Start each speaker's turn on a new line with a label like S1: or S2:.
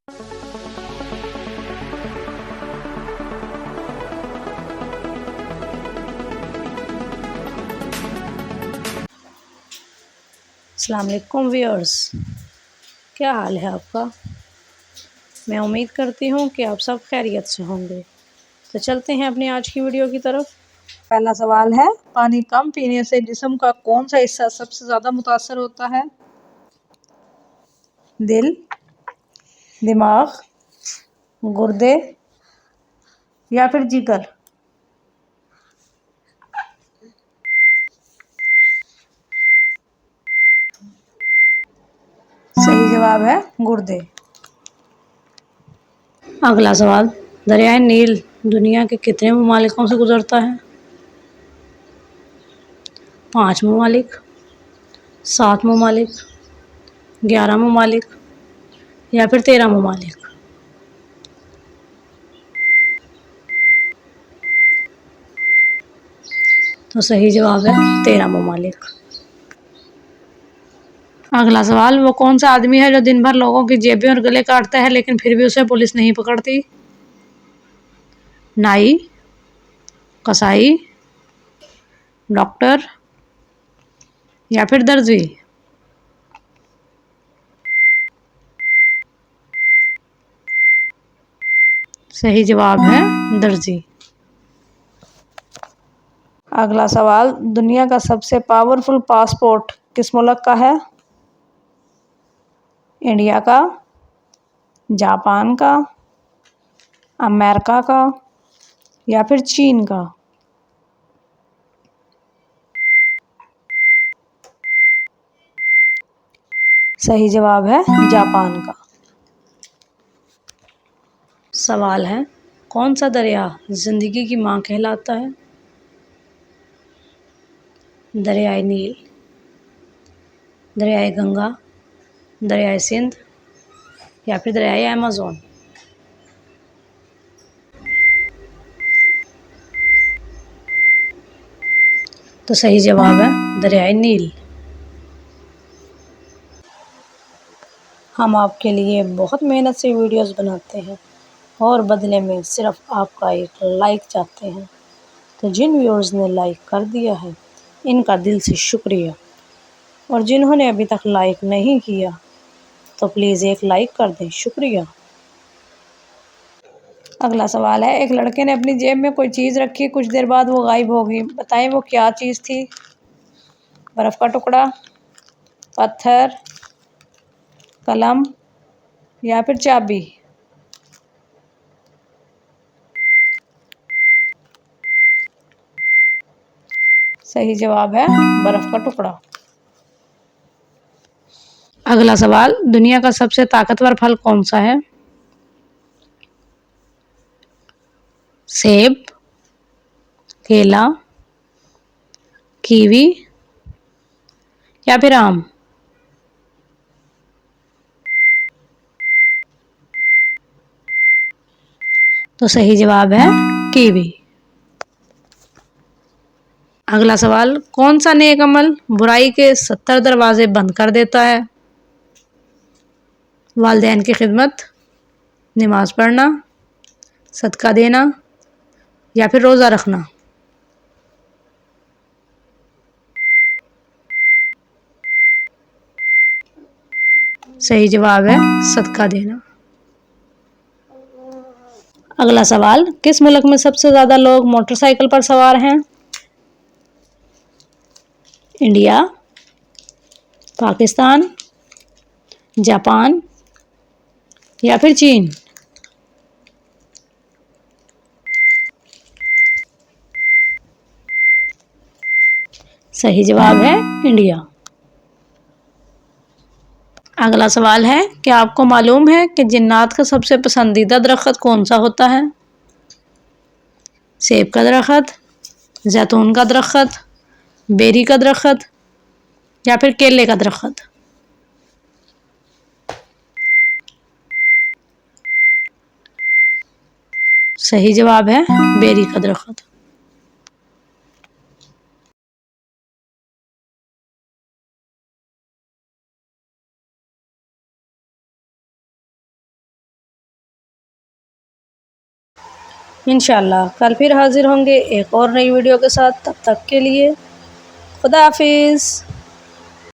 S1: अस्सलाम वालेकुम व्यूअर्स, क्या हाल है आपका। मैं उम्मीद करती हूँ कि आप सब खैरियत से होंगे। तो चलते हैं अपनी आज की वीडियो की तरफ।
S2: पहला सवाल है, पानी कम पीने से जिस्म का कौन सा हिस्सा सबसे ज्यादा मुतासर होता है? दिल, दिमाग, गुर्दे या फिर जिगर? सही जवाब है गुर्दे।
S1: अगला सवाल, दरियाए नील दुनिया के कितने ममालिकों से गुजरता है? 5 ममालिक, 7 ममालिक, 11 ममालिक या फिर 13 ममालिक? तो सही जवाब है 13 ममालिक। अगला सवाल, वो कौन सा आदमी है जो दिन भर लोगों की जेबें और गले काटता है लेकिन फिर भी उसे पुलिस नहीं पकड़ती? नाई, कसाई, डॉक्टर या फिर दर्जी? सही जवाब है दर्जी।
S2: अगला सवाल, दुनिया का सबसे पावरफुल पासपोर्ट किस मुल्क का है? इंडिया का, जापान का, अमेरिका का या फिर चीन का? सही जवाब है जापान का।
S1: सवाल है, कौन सा दरिया जिंदगी की माँ कहलाता है? दरियाए नील, दरियाए गंगा, दरियाए सिंध या फिर दरियाए अमेज़न? तो सही जवाब है दरियाए नील। हम आपके लिए बहुत मेहनत से वीडियोस बनाते हैं और बदले में सिर्फ आपका एक लाइक चाहते हैं। तो जिन व्यूअर्स ने लाइक कर दिया है, इनका दिल से शुक्रिया, और जिन्होंने अभी तक लाइक नहीं किया तो प्लीज़ एक लाइक कर दें, शुक्रिया।
S2: अगला सवाल है, एक लड़के ने अपनी जेब में कोई चीज़ रखी, कुछ देर बाद वो गायब हो गई। बताएं वो क्या चीज़ थी? बर्फ़ का टुकड़ा, पत्थर, कलम या फिर चाबी? सही जवाब है बर्फ़ का टुकड़ा।
S1: अगला सवाल, दुनिया का सबसे ताकतवर फल कौन सा है? सेब, केला, कीवी या फिर आम? तो सही जवाब है कीवी। अगला सवाल, कौन सा नेक अमल बुराई के 70 दरवाजे बंद कर देता है? वालिदैन की खिदमत, नमाज पढ़ना, सदका देना या फिर रोज़ा रखना? सही जवाब है सदका देना। अगला सवाल, किस मुल्क में सबसे ज़्यादा लोग मोटरसाइकिल पर सवार हैं? इंडिया, पाकिस्तान, जापान या फिर चीन? सही जवाब है इंडिया। अगला सवाल है, क्या आपको मालूम है कि जिन्नात का सबसे पसंदीदा दरख्त कौन सा होता है? सेब का दरख्त, जैतून का दरख्त, बेरी का दरख्त या फिर केले का दरख्त? सही जवाब है बेरी का दरख्त। इंशाल्लाह कल फिर हाजिर होंगे एक और नई वीडियो के साथ। तब तक के लिए खुदा हाफिज़।